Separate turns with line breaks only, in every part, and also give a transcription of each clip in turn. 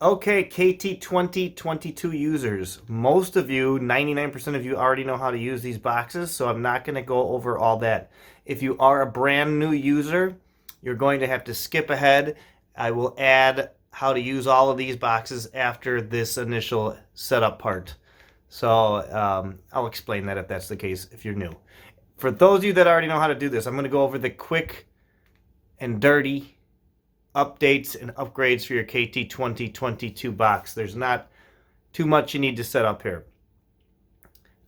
Okay, KT2022 users. Most of you, 99% of you already know how to use these boxes, so I'm not going to go over all that. If you are a brand new user, you're going to have to skip ahead. I will add how to use all of these boxes after this initial setup part. So I'll explain that if that's the case if you're new. For those of you that already know how to do this, I'm going to go over the quick and dirty updates and upgrades for your KT2022 box. There's not too much you need to set up here.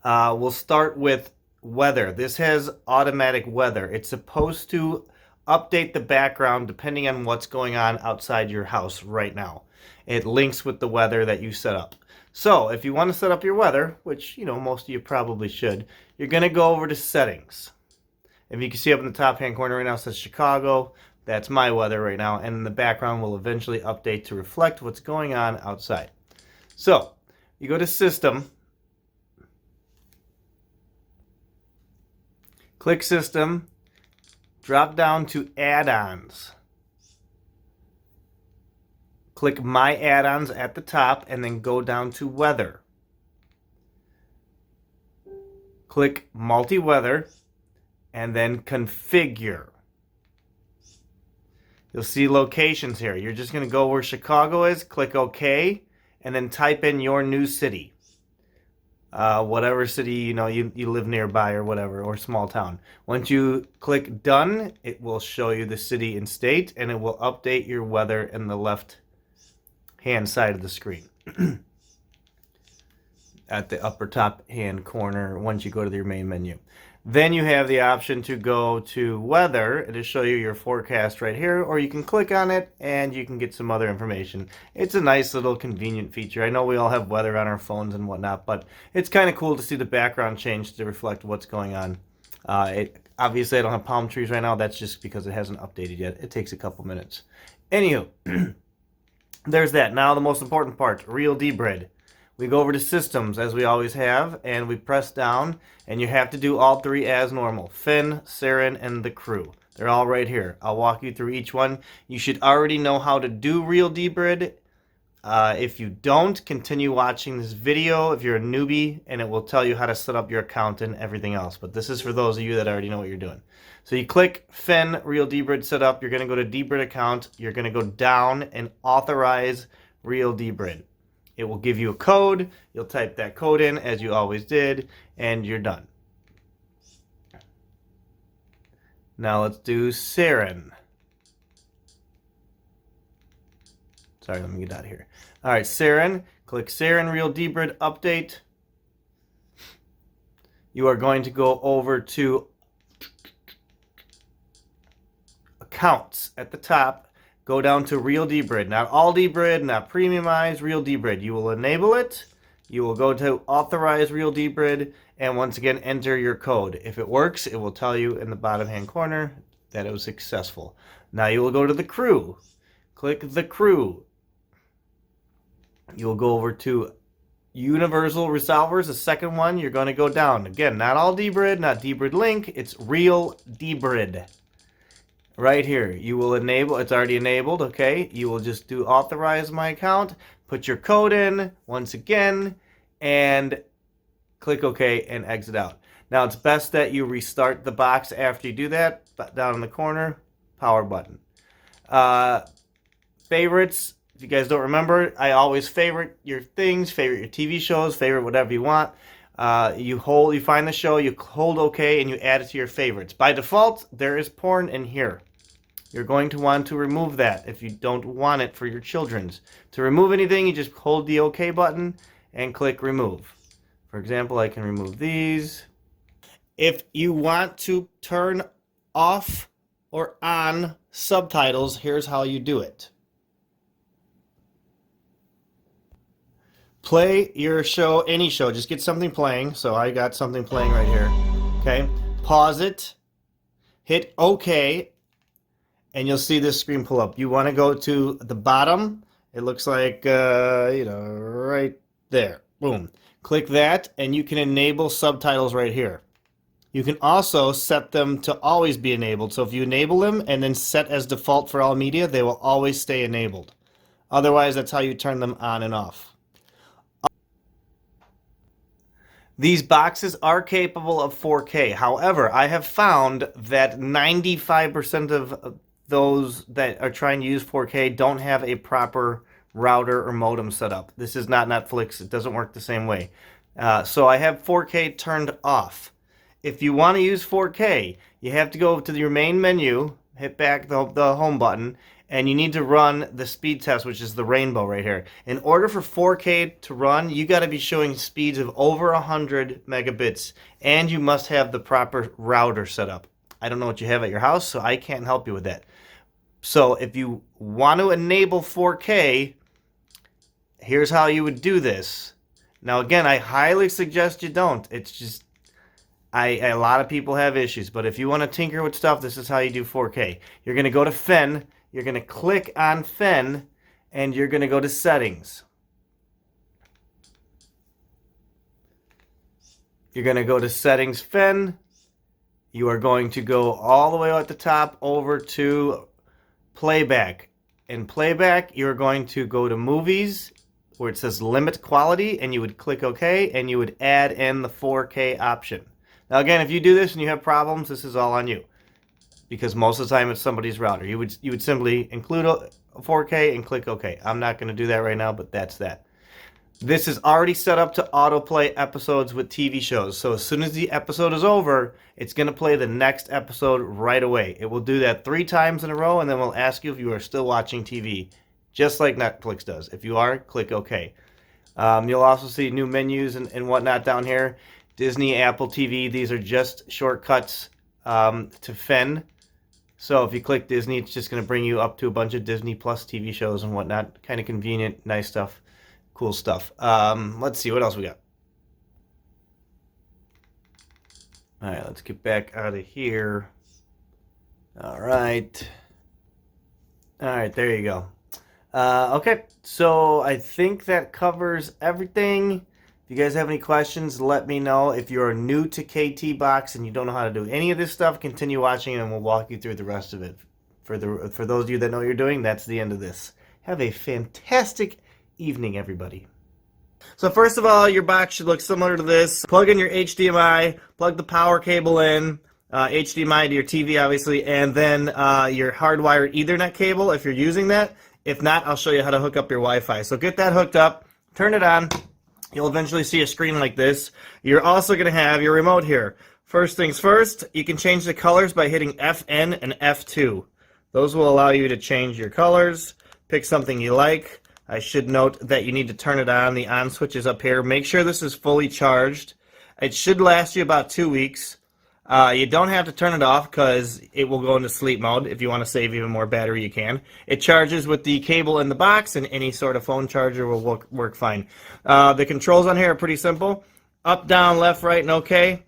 We'll start with weather. This has automatic weather. It's supposed to update the background depending on what's going on outside your house right now. It links with the weather that you set up. So if you want to set up your weather, which most of you probably should, you're going to go over to settings. If you can see up in the top hand corner right now, it says Chicago. That's my weather right now, and the background will eventually update to reflect what's going on outside. So you go to System, click System, drop down to Add-ons. Click My Add-ons at the top, and then go down to Weather. Click Multi-Weather, and then Configure. You'll see locations here. You're just going to go where Chicago is, click OK, and then type in your new city. Whatever city you live nearby or whatever, or small town. Once you click Done, it will show you the city and state, and it will update your weather in the left-hand side of the screen. At the upper top hand corner once you go to your main menu. Then you have the option to go to weather. It'll show you your forecast right here, or you can click on it and you can get some other information. It's a nice little convenient feature. I know we all have weather on our phones and whatnot, but it's kind of cool to see the background change to reflect what's going on. Obviously, I don't have palm trees right now. That's just because it hasn't updated yet. It takes a couple minutes. Anywho, there's that. Now the most important part, Real dBrid. We go over to Systems, as we always have, and we press down, and you have to do all three as normal. Finn, Saren, and the crew. They're all right here. I'll walk you through each one. You should already know how to do Real dBrid. If you don't, continue watching this video if you're a newbie, and it will tell you how to set up your account and everything else. But this is for those of you that already know what you're doing. So you click Finn, Real dBrid Setup. You're going to go to dBrid Account. You're going to go down and authorize Real dBrid. It will give you a code. You'll type that code in as you always did, and you're done. Now let's do Saren. Sorry, let me get out of here. All right, Saren. Click Saren Real dBrid Update. You are going to go over to Accounts at the top. Go down to Real dBrid. Not all dBrid, not premiumized, Real dBrid. You will enable it. You will go to Authorize Real dBrid, and once again, enter your code. If it works, it will tell you in the bottom hand corner that it was successful. Now you will go to the crew. Click the crew. You will go over to Universal Resolvers, the second one. You're going to go down. Again, not all dBrid, not dBrid Link. It's Real dBrid. Right here, you will enable, it's already enabled, okay? You will just do authorize my account, put your code in once again, and click OK and exit out. Now, it's best that you restart the box after you do that. Down in the corner, power button. Favorites, if you guys don't remember, I always favorite your things, favorite your TV shows, favorite whatever you want. You find the show, you hold OK, and you add it to your favorites. By default, there is porn in here. You're going to want to remove that if you don't want it for your children's. To remove anything, you just hold the OK button and click remove. For example, I can remove these. If you want to turn off or on subtitles, here's how you do it. Play your show, any show. Just get something playing. So I got something playing right here. Okay. Pause it. Hit OK. And you'll see this screen pull up. You want to go to the bottom. It looks like, right there. Boom. Click that, and you can enable subtitles right here. You can also set them to always be enabled. So if you enable them and then set as default for all media, they will always stay enabled. Otherwise, that's how you turn them on and off. These boxes are capable of 4K. However, I have found that 95% of those that are trying to use 4K don't have a proper router or modem set up. This is not Netflix. It doesn't work the same way. So I have 4K turned off. If you want to use 4K, you have to go to your main menu, hit back the home button, and you need to run the speed test, which is the rainbow right here. In order for 4K to run, you got to be showing speeds of over 100 megabits, and you must have the proper router set up. I don't know what you have at your house, so I can't help you with that. So if you want to enable 4K, here's how you would do this. Now, again, I highly suggest you don't. It's just, a lot of people have issues, but if you want to tinker with stuff, this is how you do 4K. You're going to go to FEN. You're going to click on FEN, and you're going to go to Settings. You're going to go to Settings FEN. You are going to go all the way at the top over to Playback. In Playback, you're going to go to Movies, where it says Limit Quality, and you would click OK, and you would add in the 4K option. Now, again, if you do this and you have problems, this is all on you, because most of the time it's somebody's router. You would simply include a 4K and click OK. I'm not going to do that right now, but that's that. This is already set up to autoplay episodes with TV shows. So as soon as the episode is over, it's going to play the next episode right away. It will do that 3 times in a row, and then we'll ask you if you are still watching TV, just like Netflix does. If you are, click OK. You'll also see new menus and whatnot down here. Disney, Apple TV, these are just shortcuts to FEN. So if you click Disney, it's just going to bring you up to a bunch of Disney Plus TV shows and whatnot. Kind of convenient, nice stuff, cool stuff. Let's see, what else we got? All right, let's get back out of here. All right. All right, there you go. Okay, so I think that covers everything. If you guys have any questions, let me know. If you're new to KT Box and you don't know how to do any of this stuff, continue watching and we'll walk you through the rest of it. For those of you that know what you're doing, that's the end of this. Have a fantastic evening, everybody. So first of all, your box should look similar to this. Plug in your HDMI, plug the power cable in, HDMI to your TV, obviously, and then your hardwired Ethernet cable if you're using that. If not, I'll show you how to hook up your Wi-Fi. So get that hooked up, turn it on. You'll eventually see a screen like this. You're also going to have your remote here. First things first, you can change the colors by hitting FN and F2. Those will allow you to change your colors, pick something you like. I should note that you need to turn it on. The on switch is up here. Make sure this is fully charged. It should last you about 2 weeks. You don't have to turn it off because it will go into sleep mode. If you want to save even more battery, you can. It charges with the cable in the box, and any sort of phone charger will work fine. The controls on here are pretty simple. Up, down, left, right, and OK.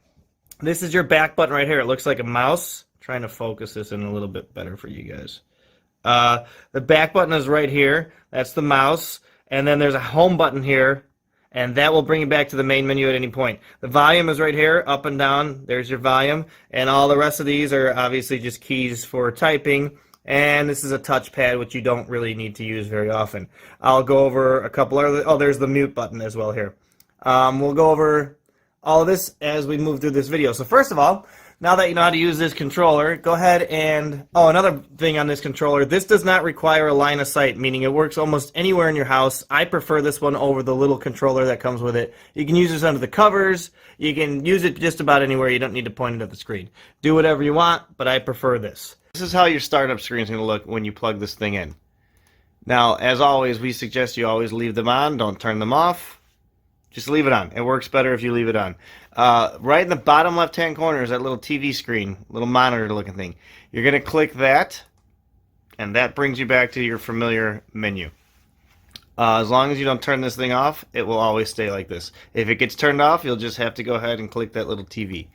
This is your back button right here. It looks like a mouse. I'm trying to focus this in a little bit better for you guys. The back button is right here. That's the mouse. And then there's a home button here, and that will bring you back to the main menu at any point. The volume is right here, up and down. There's your volume. And all the rest of these are obviously just keys for typing. And this is a touchpad, which you don't really need to use very often. I'll go over a couple other... Oh, there's the mute button as well here. We'll go over all of this as we move through this video. So first of all, now that you know how to use this controller, go ahead and... Oh, another thing on this controller, this does not require a line of sight, meaning it works almost anywhere in your house. I prefer this one over the little controller that comes with it. You can use this under the covers. You can use it just about anywhere. You don't need to point it at the screen. Do whatever you want, but I prefer this. This is how your startup screen is going to look when you plug this thing in. Now, as always, we suggest you always leave them on. Don't turn them off. Just leave it on. It works better if you leave it on. Right in the bottom left-hand corner is that little TV screen, little monitor-looking thing. You're going to click that, and that brings you back to your familiar menu. As long as you don't turn this thing off, it will always stay like this. If it gets turned off, you'll just have to go ahead and click that little TV.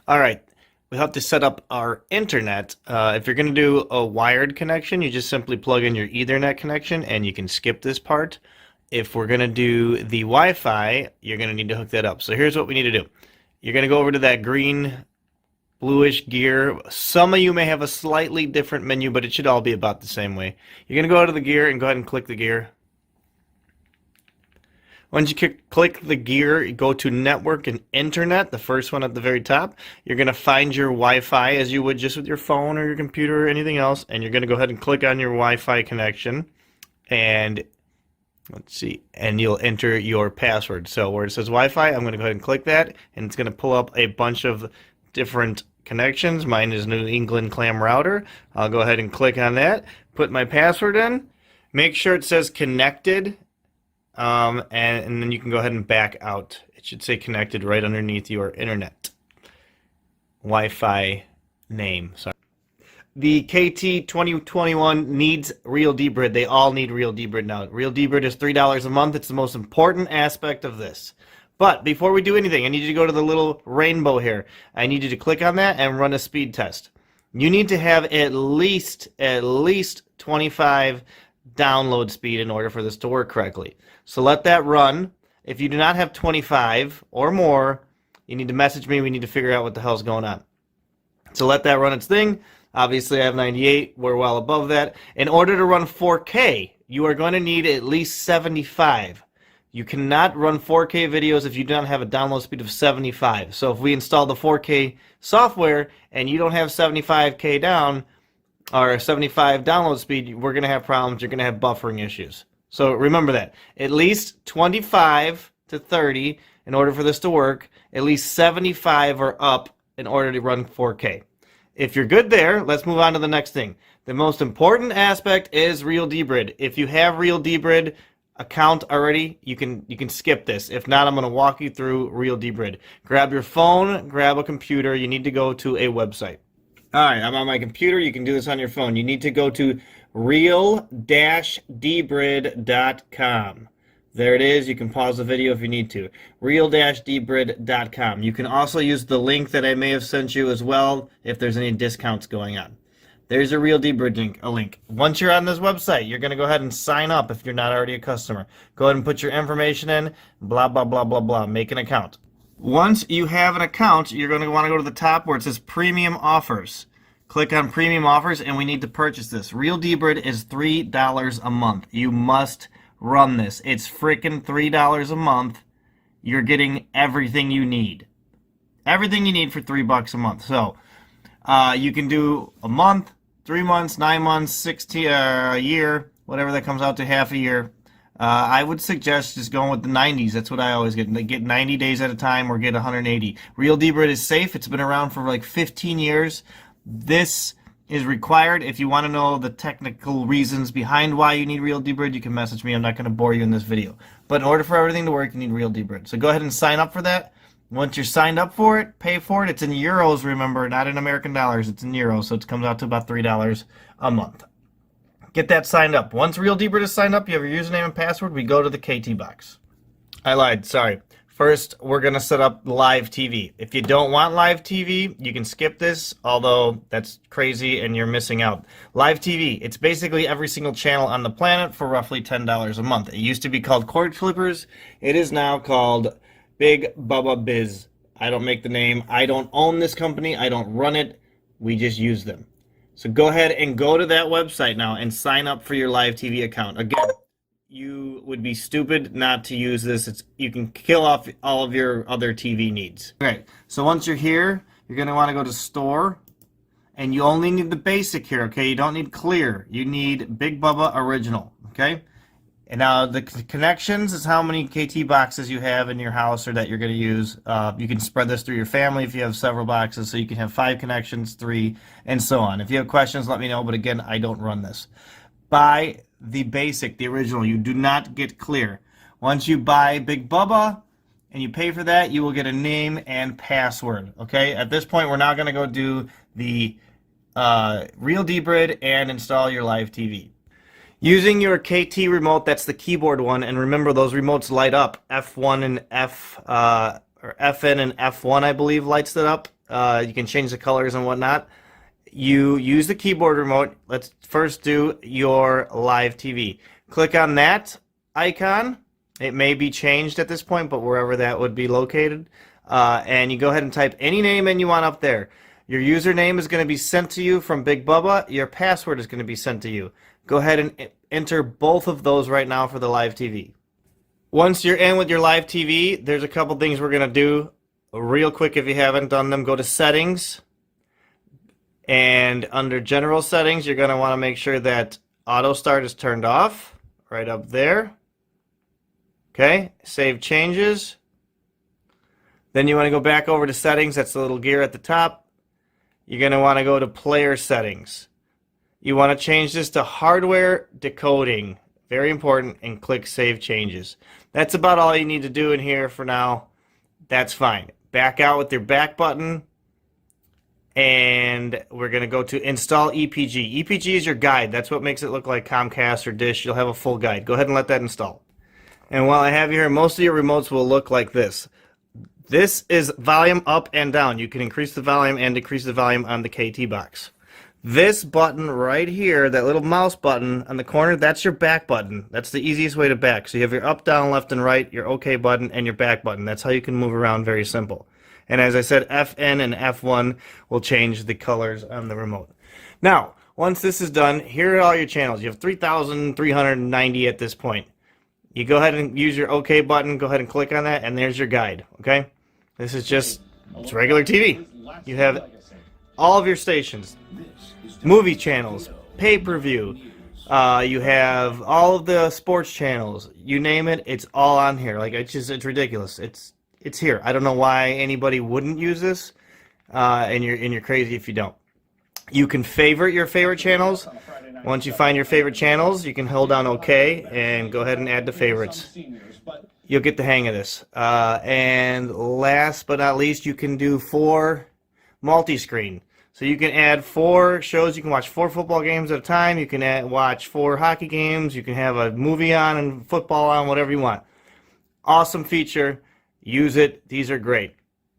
All right. We have to set up our internet. If you're going to do a wired connection, you just simply plug in your Ethernet connection, and you can skip this part. If we're going to do the Wi-Fi, you're going to need to hook that up. So here's what we need to do. You're going to go over to that green bluish gear. Some of you may have a slightly different menu, but it should all be about the same way. You're going to go to the gear and go ahead and click the gear. Once you click the gear, you go to network and internet, the first one at the very top. You're going to find your Wi-Fi as you would just with your phone or your computer or anything else, and you're going to go ahead and click on your Wi-Fi connection, and let's see, and you'll enter your password. So where it says Wi-Fi, I'm going to go ahead and click that, and it's going to pull up a bunch of different connections. Mine is New England Clam Router. I'll go ahead and click on that, put my password in, make sure it says connected, and then you can go ahead and back out. It should say connected right underneath your internet Wi-Fi name. Sorry. The KT2021 needs Real dBrid. They all need Real dBrid now. Real dBrid is $3 a month. It's the most important aspect of this. But before we do anything, I need you to go to the little rainbow here. I need you to click on that and run a speed test. You need to have at least 25 download speed in order for this to work correctly. So let that run. If you do not have 25 or more, you need to message me. We need to figure out what the hell's going on. So let that run its thing. Obviously I have 98. We're well above that. In order to run 4K, you are going to need at least 75. You cannot run 4K videos if you do not have a download speed of 75. So if we install the 4K software and you don't have 75K down or 75 download speed, we're going to have problems. You're going to have buffering issues. So remember that. At least 25 to 30 in order for this to work. At least 75 or up in order to run 4K. If you're good there, let's move on to the next thing. The most important aspect is Real dBrid. If you have Real dBrid account already, you can skip this. If not, I'm going to walk you through Real dBrid. Grab your phone, grab a computer. You need to go to a website. All right, I'm on my computer. You can do this on your phone. You need to go to real-dbrid.com. There it is. You can pause the video if you need to. real-dbrid.com. You can also use the link that I may have sent you as well if there's any discounts going on. There's a Real dBrid link. Once you're on this website, you're going to go ahead and sign up if you're not already a customer. Go ahead and put your information in, blah, blah, blah, blah, blah. Make an account. Once you have an account, you're going to want to go to the top where it says Premium Offers. Click on Premium Offers, and we need to purchase this. Real dBrid is $3 a month. You must run this. It's freaking $3 a month. You're getting everything you need. Everything you need for $3 a month. So you can do a month, 3 months, 9 months, 16, a year, whatever that comes out to, half a year. I would suggest just going with the 90s. That's what I always get. Get 90 days at a time or get 180. Real dBrid is safe. It's been around for like 15 years. This is required. If you want to know the technical reasons behind why you need Real dBrid, you can message me. I'm not going to bore you in this video. But in order for everything to work, you need Real dBrid. So go ahead and sign up for that. Once you're signed up for it, pay for it. It's in euros, remember, not in American dollars. It's in euros, so it comes out to about $3 a month. Get that signed up. Once Real dBrid is signed up, you have your username and password, we go to the KT box. I lied, sorry. First, we're going to set up live TV. If you don't want live TV, you can skip this, although that's crazy and you're missing out. Live TV, it's basically every single channel on the planet for roughly $10 a month. It used to be called Cord Flippers. It is now called Big Bubba Biz. I don't make the name. I don't own this company. I don't run it. We just use them. So go ahead and go to that website now and sign up for your live TV account. Again, you would be stupid not to use this. You can kill off all of your other TV needs. Okay, so once you're here, you're going to want to go to Store, and you only need the basic here, okay? You don't need Clear. You need Big Bubba Original, okay? And now the connections is how many KT boxes you have in your house or that you're going to use. You can spread this through your family if you have several boxes, so you can have 5 connections, 3, and so on. If you have questions, let me know, but again, I don't run this. Buy the basic, the original. You do not get Clear. Once you buy Big Bubba and you pay for that, you will get a name and password, okay? At this point, we're now going to go do the Real dBrid and install your live TV. Using your KT remote, that's the keyboard one, and remember those remotes light up. F1 and or FN and F1, I believe, lights it up. You can change the colors and whatnot. You use the keyboard remote. Let's first do your live TV. Click on that icon. It may be changed at this point, but wherever that would be located. And you go ahead and type any name and you want up there. Your username is going to be sent to you from Big Bubba. Your password is going to be sent to you. Go ahead and enter both of those right now for the live TV. Once you're in with your live TV, there's a couple things we're going to do real quick. If you haven't done them, go to settings. And under general settings, you're going to want to make sure that auto start is turned off right up there. Okay, save changes. Then you want to go back over to settings. That's the little gear at the top. You're going to want to go to player settings. You want to change this to hardware decoding. Very important, and click save changes. That's about all you need to do in here for now. That's fine. Back out with your back button. And we're going to go to install EPG. EPG is your guide. That's what makes it look like Comcast or Dish. You'll have a full guide. Go ahead and let that install. And while I have you here, most of your remotes will look like this. This is volume up and down. You can increase the volume and decrease the volume on the KT box. This button right here, that little mouse button on the corner, that's your back button. That's the easiest way to back. So you have your up, down, left, and right, your OK button, and your back button. That's how you can move around. Very simple. And as I said, FN and F1 will change the colors on the remote. Now, once this is done, here are all your channels. You have 3,390 at this point. You go ahead and use your OK button. Go ahead and click on that, and there's your guide. Okay? This is just it's regular TV. You have all of your stations, movie channels, pay-per-view. You have all of the sports channels. You name it, it's all on here. Like it's ridiculous. It's here. I don't know why anybody wouldn't use this, and you're crazy if you don't. You can favorite your favorite channels. Once you find your favorite channels, you can hold down OK and go ahead and add the favorites. You'll get the hang of this. And last but not least, you can do 4 multi-screen. So you can add 4 shows. You can watch 4 football games at a time. You can watch 4 hockey games. You can have a movie on and football on, whatever you want. Awesome feature. Use it. These are great.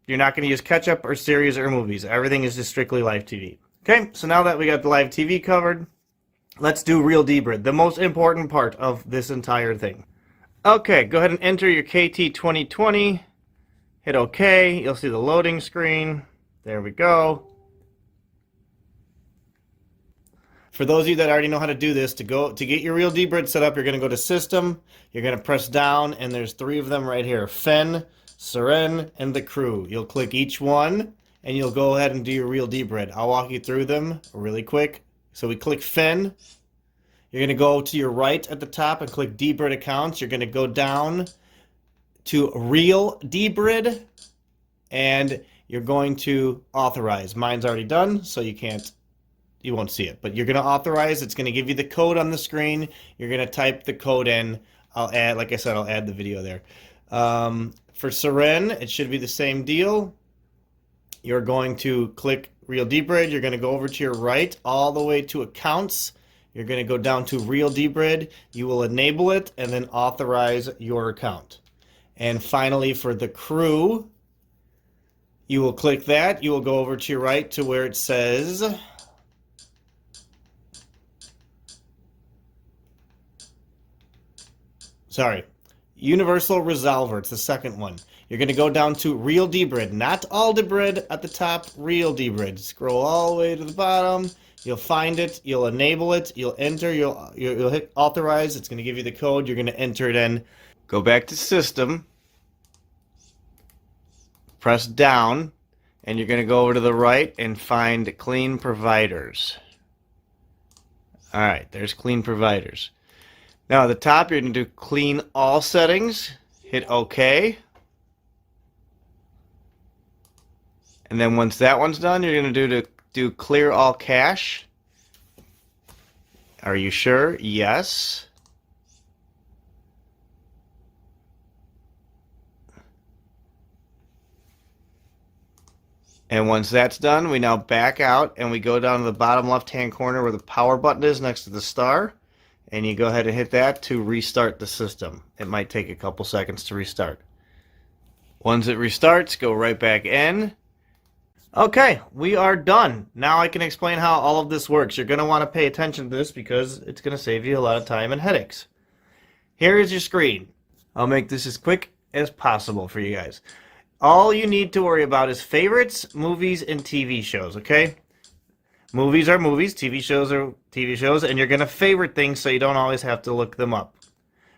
You're not going to use catch-up or series or movies. Everything is just strictly live TV. Okay, so now that we got the live TV covered, let's do Real dBrid, the most important part of this entire thing. Okay, go ahead and enter your KT2020. Hit OK. You'll see the loading screen. There we go. For those of you that already know how to do this, to get your Real dBrid set up, you're going to go to System, you're going to press down, and there's 3 of them right here, Fen, Seren, and the Crew. You'll click each one, and you'll go ahead and do your Real dBrid. I'll walk you through them really quick. So we click Fen. You're going to go to your right at the top and click dBrid Accounts. You're going to go down to Real dBrid, and you're going to authorize. Mine's already done, so you won't see it, but you're going to authorize. It's going to give you the code on the screen. You're going to type the code in. I'll add, like I said, I'll add the video there. For Seren, it should be the same deal. You're going to click Real dBrid. You're going to go over to your right all the way to Accounts. You're going to go down to Real dBrid. You will enable it and then authorize your account. And finally, for the Crew, you will click that. You will go over to your right to where it says Universal Resolver. It's the second one. You're going to go down to Real dBrid, not all dBrid at the top, Real dBrid. Scroll all the way to the bottom. You'll find it. You'll enable it. You'll enter. You'll hit authorize. It's going to give you the code. You're going to enter it in. Go back to System. Press down, and you're going to go over to the right and find Clean Providers. All right, there's Clean Providers. Now at the top, you're going to do Clean All Settings. Hit OK. And then once that one's done, you're going to do Clear All Cache. Are you sure? Yes. And once that's done, we now back out and we go down to the bottom left-hand corner where the power button is next to the star. And you go ahead and hit that to restart the system. It might take a couple seconds to restart. Once it restarts, go right back in. Okay, we are done. Now I can explain how all of this works. You're going to want to pay attention to this because it's going to save you a lot of time and headaches. Here is your screen. I'll make this as quick as possible for you guys. All you need to worry about is favorites, movies, and TV shows, okay? Movies are movies, TV shows are TV shows, and you're going to favorite things so you don't always have to look them up.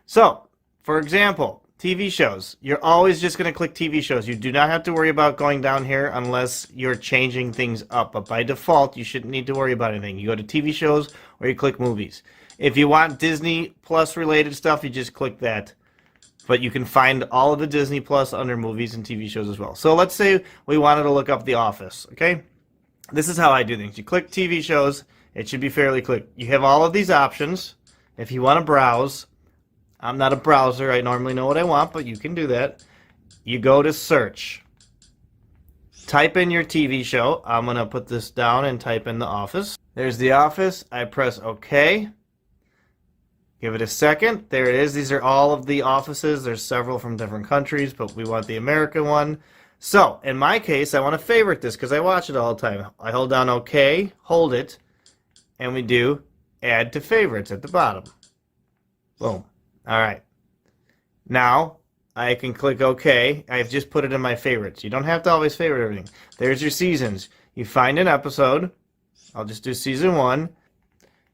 So, for example, TV shows. You're always just going to click TV shows. You do not have to worry about going down here unless you're changing things up. But by default, you shouldn't need to worry about anything. You go to TV shows or you click movies. If you want Disney Plus related stuff, you just click that. But you can find all of the Disney Plus under movies and TV shows as well. So let's say we wanted to look up The Office, okay? This is how I do things. You click TV shows. It should be fairly quick. You have all of these options. If you want to browse, I'm not a browser. I normally know what I want, but you can do that. You go to search. Type in your TV show. I'm going to put this down and type in The Office. There's The Office. I press OK. Give it a second. There it is. These are all of the offices. There's several from different countries, but we want the American one. So, in my case, I want to favorite this because I watch it all the time. I hold down OK, hold it, and we do Add to Favorites at the bottom. Boom. All right. Now, I can click OK. I've just put it in my favorites. You don't have to always favorite everything. There's your seasons. You find an episode. I'll just do season 1.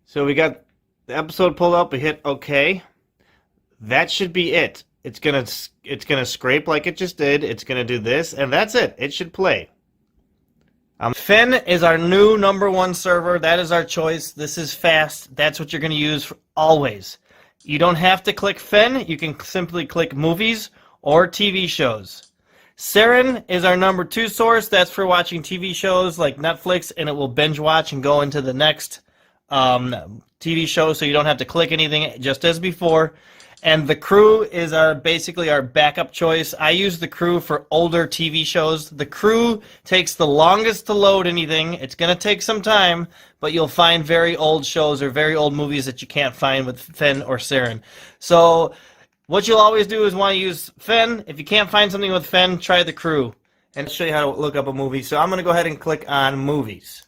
So we got the episode pulled up. We hit OK. That should be it. It's gonna scrape like it just did. It's gonna do this, and that's it. It should play. Fen is our new #1 server. That is our choice. This is fast. That's what you're gonna use always. You don't have to click Fen. You can simply click movies or TV shows. Saren is our #2 source. That's for watching TV shows like Netflix, and it will binge watch and go into the next TV show, so you don't have to click anything, just as before. And the Crew is basically our backup choice. I use the Crew for older TV shows. The Crew takes the longest to load anything. It's going to take some time, but you'll find very old shows or very old movies that you can't find with Fen or Saren. So what you'll always do is want to use Fen. If you can't find something with Fen, try the Crew. And I'll show you how to look up a movie. So I'm going to go ahead and click on movies.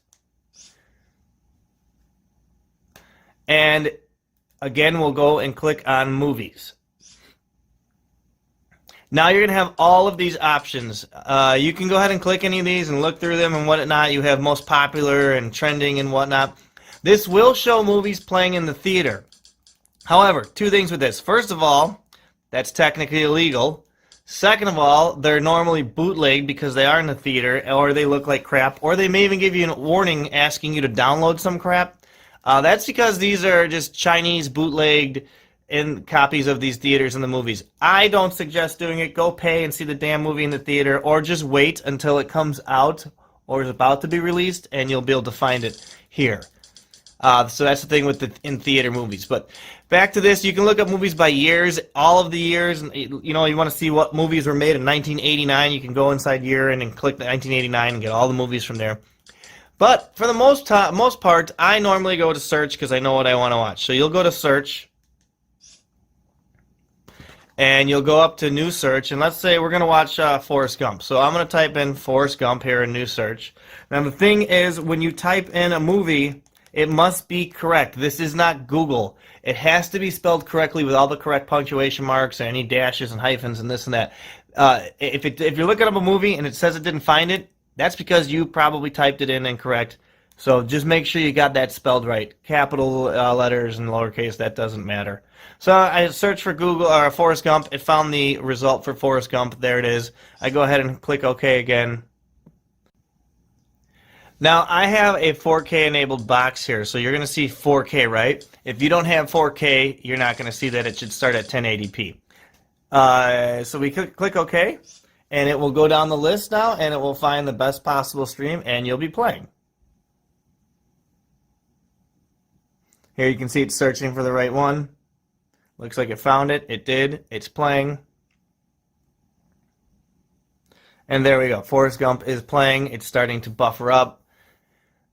And again, we'll go and click on movies. Now you're going to have all of these options. You can go ahead and click any of these and look through them and whatnot. You have most popular and trending and whatnot. This will show movies playing in the theater. However, 2 things with this. First of all, that's technically illegal. Second of all, they're normally bootlegged because they are in the theater, or they look like crap, or they may even give you a warning asking you to download some crap. That's because these are just Chinese bootlegged in copies of these theaters and the movies. I don't suggest doing it. Go pay and see the damn movie in the theater, or just wait until it comes out or is about to be released, and you'll be able to find it here. So that's the thing with the in-theater movies. But back to this, you can look up movies by years, all of the years. You know, you want to see what movies were made in 1989. You can go inside year and click the 1989 and get all the movies from there. But for the most part, I normally go to search because I know what I want to watch. So you'll go to search, and you'll go up to new search. And let's say we're going to watch Forrest Gump. So I'm going to type in Forrest Gump here in new search. Now the thing is, when you type in a movie, it must be correct. This is not Google. It has to be spelled correctly with all the correct punctuation marks and any dashes and hyphens and this and that. If you're looking up a movie and it says it didn't find it, that's because you probably typed it in incorrect. So just make sure you got that spelled right. Capital letters and lowercase, that doesn't matter. So I searched for Google or Forrest Gump. It found the result for Forrest Gump. There it is. I go ahead and click OK again. Now I have a 4K enabled box here, so you're going to see 4K, right? If you don't have 4K, you're not going to see that. It should start at 1080p. So we click OK. And it will go down the list now, and it will find the best possible stream, and you'll be playing. Here you can see it's searching for the right one. Looks like it found it. It did. It's playing. And there we go. Forrest Gump is playing. It's starting to buffer up.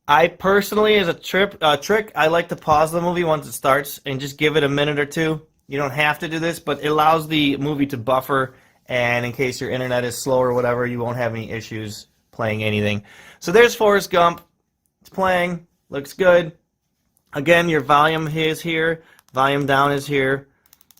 I personally, as a trick, I like to pause the movie once it starts and just give it a minute or two. You don't have to do this, but it allows the movie to buffer. And in case your internet is slow or whatever, you won't have any issues playing anything. So there's Forrest Gump. It's playing. Looks good. Again, your volume is here. Volume down is here.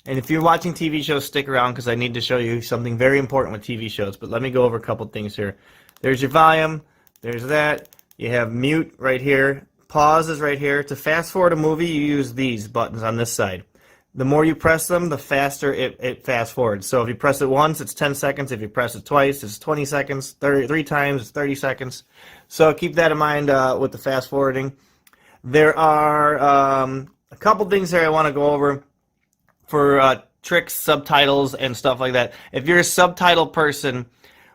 And if you're watching TV shows, stick around because I need to show you something very important with TV shows. But let me go over a couple things here. There's your volume. There's that. You have mute right here. Pause is right here. To fast forward a movie, you use these buttons on this side. The more you press them, the faster it fast forwards. So if you press it once, it's 10 seconds. If you press it twice, it's 20 seconds. 3 times, it's 30 seconds. So keep that in mind with the fast forwarding. There are a couple things here I want to go over for tricks, subtitles, and stuff like that. If you're a subtitle person,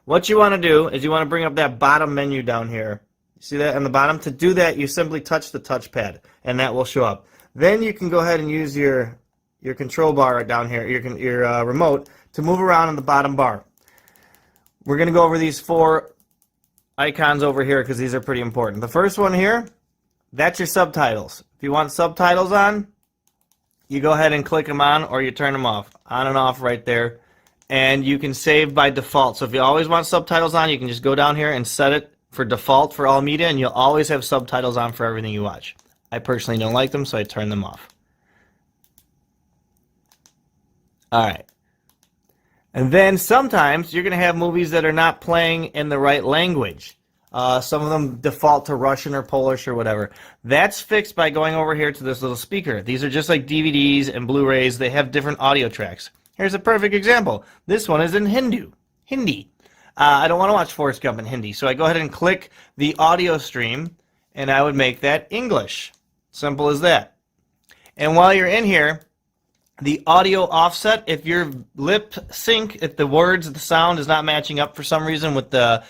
what you want to do is you want to bring up that bottom menu down here. See that on the bottom? To do that, you simply touch the touchpad, and that will show up. Then you can go ahead and use your control bar down here, your remote, to move around in the bottom bar. We're going to go over these 4 icons over here because these are pretty important. The first one here, that's your subtitles. If you want subtitles on, you go ahead and click them on or you turn them off. On and off right there. And you can save by default. So if you always want subtitles on, you can just go down here and set it for default for all media, and you'll always have subtitles on for everything you watch. I personally don't like them, so I turn them off. Alright. And then sometimes you're going to have movies that are not playing in the right language. Some of them default to Russian or Polish or whatever. That's fixed by going over here to this little speaker. These are just like DVDs and Blu-rays. They have different audio tracks. Here's a perfect example. This one is in Hindi. I don't want to watch Forrest Gump in Hindi, so I go ahead and click the audio stream, and I would make that English. Simple as that. And while you're in here, the audio offset, if your lip sync, if the words, the sound is not matching up for some reason with the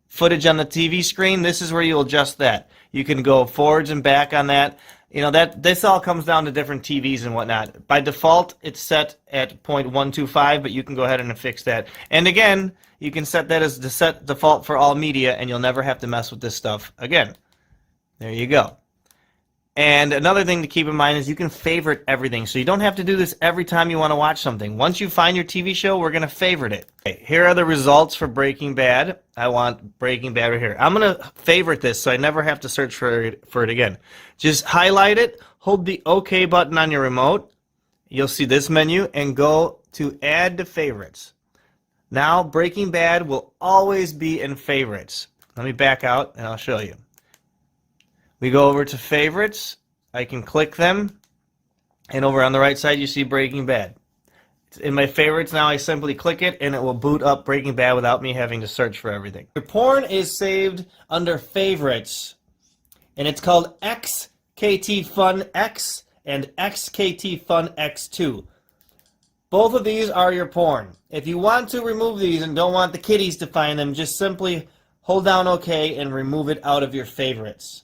footage on the TV screen, this is where you'll adjust that. You can go forwards and back on that. You know, this all comes down to different TVs and whatnot. By default, it's set at 0.125, but you can go ahead and fix that. And again, you can set that as the set default for all media, and you'll never have to mess with this stuff again. There you go. And another thing to keep in mind is you can favorite everything. So you don't have to do this every time you want to watch something. Once you find your TV show, we're going to favorite it. Okay, here are the results for Breaking Bad. I want Breaking Bad right here. I'm going to favorite this so I never have to search for it again. Just highlight it, hold the OK button on your remote. You'll see this menu and go to Add to Favorites. Now Breaking Bad will always be in favorites. Let me back out and I'll show you. We go over to favorites. I can click them, and over on the right side you see Breaking Bad. It's in my favorites now. I simply click it and it will boot up Breaking Bad without me having to search for everything. Your porn is saved under favorites, and it's called XKT Fun X and XKT Fun X2. Both of these are your porn. If you want to remove these and don't want the kiddies to find them, just simply hold down OK and remove it out of your favorites.